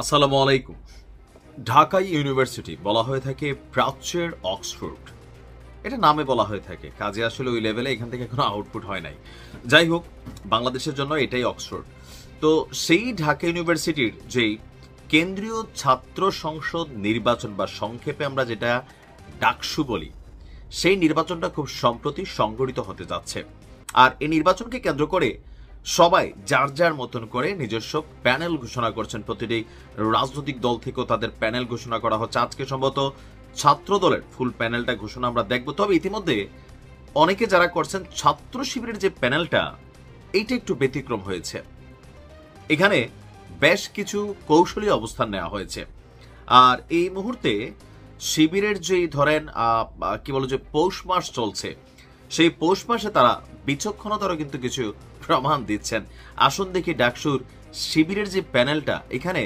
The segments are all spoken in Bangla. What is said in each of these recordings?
আসসালামু আলাইকুম। ঢাকা ইউনিভার্সিটি বলা হয়ে থাকে প্রাচ্যের অক্সফোর্ড। এটা নামে বলা হয়ে থাকে, কাজে আসলে ওই লেভেলে এখান থেকে কোনো আউটপুট হয় নাই। যাই হোক, বাংলাদেশের জন্য এটাই অক্সফোর্ড। তো সেই ঢাকা ইউনিভার্সিটির যেই কেন্দ্রীয় ছাত্র সংসদ নির্বাচন বা সংক্ষেপে আমরা যেটা ডাকসু বলি, সেই নির্বাচনটা খুব সম্প্রতি সংগঠিত হতে যাচ্ছে। আর এই নির্বাচনকে কেন্দ্র করে সবাই যার যার মতন করে নিজস্ব প্যানেল ঘোষণা করছেন। প্রতিটি রাজনৈতিক দল থেকেও তাদের প্যানেল ঘোষণা করা হচ্ছে। আজকে সম্ভবত ছাত্র দলের ফুল প্যানেলটা ঘোষণা আমরা দেখব। তবে ইতিমধ্যে অনেকে যারা করছেন ছাত্র শিবিরের যে প্যানেলটা, এইটা একটু ব্যতিক্রম হয়েছে। এখানে বেশ কিছু কৌশলী অবস্থান নেওয়া হয়েছে। আর এই মুহূর্তে শিবিরের যেই ধরেন কি বলে যে পৌষ মাস চলছে, সেই পৌষ মাসে তারা বিচক্ষণতারও কিন্তু কিছু প্রমাণ দিচ্ছেন। আসুন দেখি ডাকসুর শিবিরের যে প্যানেলটা, এখানে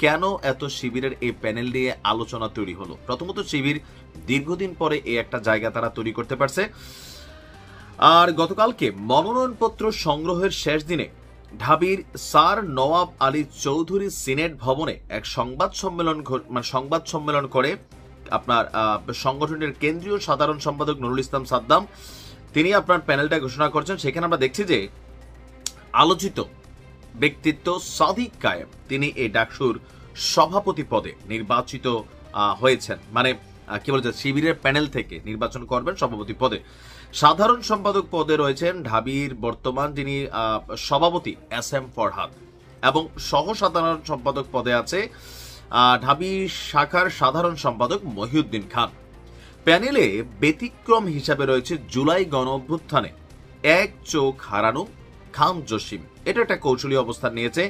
কেন এত শিবিরের এই প্যানেল নিয়ে আলোচনা তৈরি হলো। প্রথমত শিবির দীর্ঘদিন পরে এই একটা জায়গা তারা তৈরি করতে পারছে। আর গতকালকে মনোনয়নপত্র সংগ্রহের শেষ দিনে ঢাবির স্যার নওয়াব আলী চৌধুরী সিনেট ভবনে এক সংবাদ সম্মেলন করে আপনার সংগঠনের কেন্দ্রীয় সাধারণ সম্পাদক নুরুল ইসলাম সাদ্দাম তিনি আপনার প্যানেলটা ঘোষণা করছেন। সেখানে আমরা দেখছি যে আলোচিত ব্যক্তিত্ব সাদিক কায়েম তিনি এই ডাকসুর সভাপতি পদে নির্বাচিত হয়েছেন। মানে কি বলছে, শিবিরের প্যানেল থেকে নির্বাচন করবেন সভাপতি পদে। সাধারণ সম্পাদক পদে রয়েছেন ঢাবির বর্তমান যিনি সভাপতি এস এম ফরহাদ, এবং সহ সাধারণ সম্পাদক পদে আছে ঢাবি শাখার সাধারণ সম্পাদক মহিউদ্দিন খান। প্যানেলে ব্যতিক্রম হিসাবে রয়েছে জুলাই গণ অভ্যুত্থানে এক চোখ হারানো খান জসিম। এটা একটা কৌশলী অবস্থান নিয়েছে,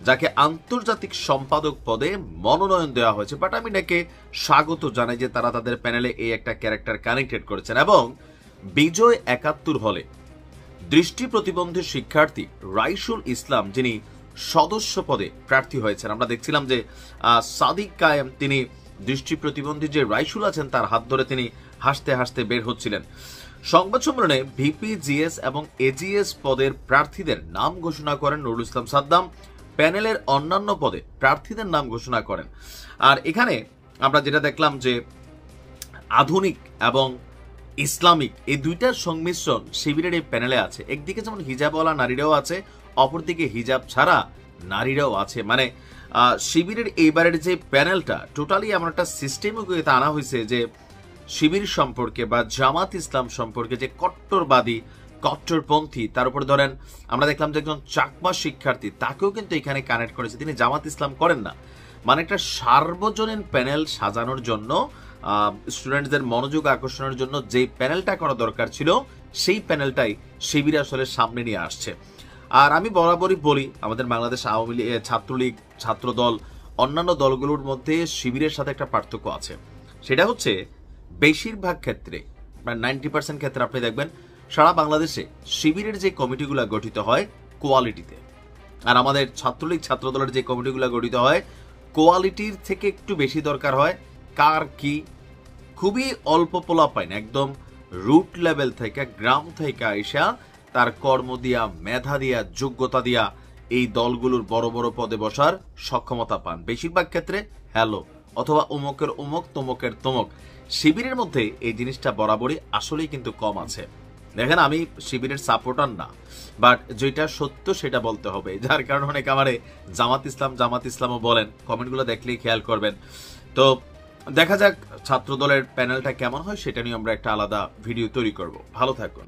যাকে আন্তর্জাতিক সম্পাদক পদে মনোনয়ন দেওয়া হয়েছে। বাট আমি এটাকে স্বাগত জানাই যে তারা তাদের প্যানেলে এই একটা ক্যারেক্টার কানেক্টেড করেছেন। এবং বিজয় ৭১ হলে দৃষ্টি প্রতিবন্ধী শিক্ষার্থী রাইসুল ইসলাম যিনি সদস্য পদে প্রার্থী হয়েছেন। আমরা দেখছিলাম যে সাদিক কায়েম তিনি দৃষ্টি প্রতিবন্ধী যে রাইসুল আছেন তার হাত ধরে তিনি হাসতে হাসতে বের হচ্ছিলেন। সংবাদ সম্মেলনে ভিপি জিএস এবং এজিএস পদের প্রার্থীদের নাম ঘোষণা করেন নুরুল ইসলাম সাদ্দাম। প্যানেলের অন্যান্য পদে প্রার্থীদের নাম ঘোষণা করেন। আর এখানে আমরা যেটা দেখলাম যে আধুনিক এবং ইসলামিক এই দুইটার সংমিশ্রণ শিবিরের এই প্যানেলে আছে। একদিকে যেমন হিজাবওয়ালা নারীরাও আছে, অপরদিকে হিজাব ছাড়া নারীরাও আছে। মানে শিবিরের এইবারের যে প্যানেলটা টোটালি এমন একটা সিস্টেমে আনা হয়েছে যে শিবির সম্পর্কে বা জামাত ইসলাম সম্পর্কে যে কট্টরবাদী কট্টরপন্থী, তার উপর ধরেন আমরা দেখলাম যে একজন চাকমা শিক্ষার্থী তাকেও কিন্তু এখানে কানেক্ট করেছে, তিনি জামাত ইসলাম করেন না। মানে একটা সার্বজনীন প্যানেল সাজানোর জন্য, স্টুডেন্টদের মনোযোগ আকর্ষণের জন্য যে প্যানেলটা করা দরকার ছিল, সেই প্যানেলটাই শিবির আসলে সামনে নিয়ে আসছে। আর আমি বরাবরই বলি, আমাদের বাংলাদেশ আওয়ামী লীগ, ছাত্রলীগ, ছাত্রদল, অন্যান্য দলগুলোর মধ্যে শিবিরের সাথে একটা পার্থক্য আছে। সেটা হচ্ছে বেশিরভাগ ক্ষেত্রে, মানে 90% ক্ষেত্রে আপনি দেখবেন সারা বাংলাদেশে শিবিরের যে কমিটিগুলো গঠিত হয় কোয়ালিটিতে, আর আমাদের ছাত্রলীগ ছাত্রদলের যে কমিটিগুলো গঠিত হয় কোয়ালিটির থেকে একটু বেশি দরকার হয় কার কি। খুবই অল্প পোলা পাইন একদম রুট লেভেল থেকে, গ্রাম থেকে আইসা তার কর্ম দিয়া, মেধা দিয়া, যোগ্যতা দিয়া এই দলগুলোর বড় বড় পদে বসার সক্ষমতা পান। বেশিরভাগ ক্ষেত্রে হ্যালো অথবা অমুকের অমুক তমুকের তমুক। শিবিরের মধ্যে এই জিনিসটা বরাবরই আসলেই কিন্তু কম আছে। দেখেন, আমি শিবিরের সাপোর্টার না, বাট যেটা সত্য সেটা বলতে হবে। যার কারণে অনেক আমারে জামাত ইসলামও বলেন, কমেন্টগুলো দেখলেই খেয়াল করবেন। তো দেখা যাক ছাত্র দলের প্যানেলটা কেমন হয়, সেটা নিয়ে আমরা একটা আলাদা ভিডিও তৈরি করব। ভালো থাকুন।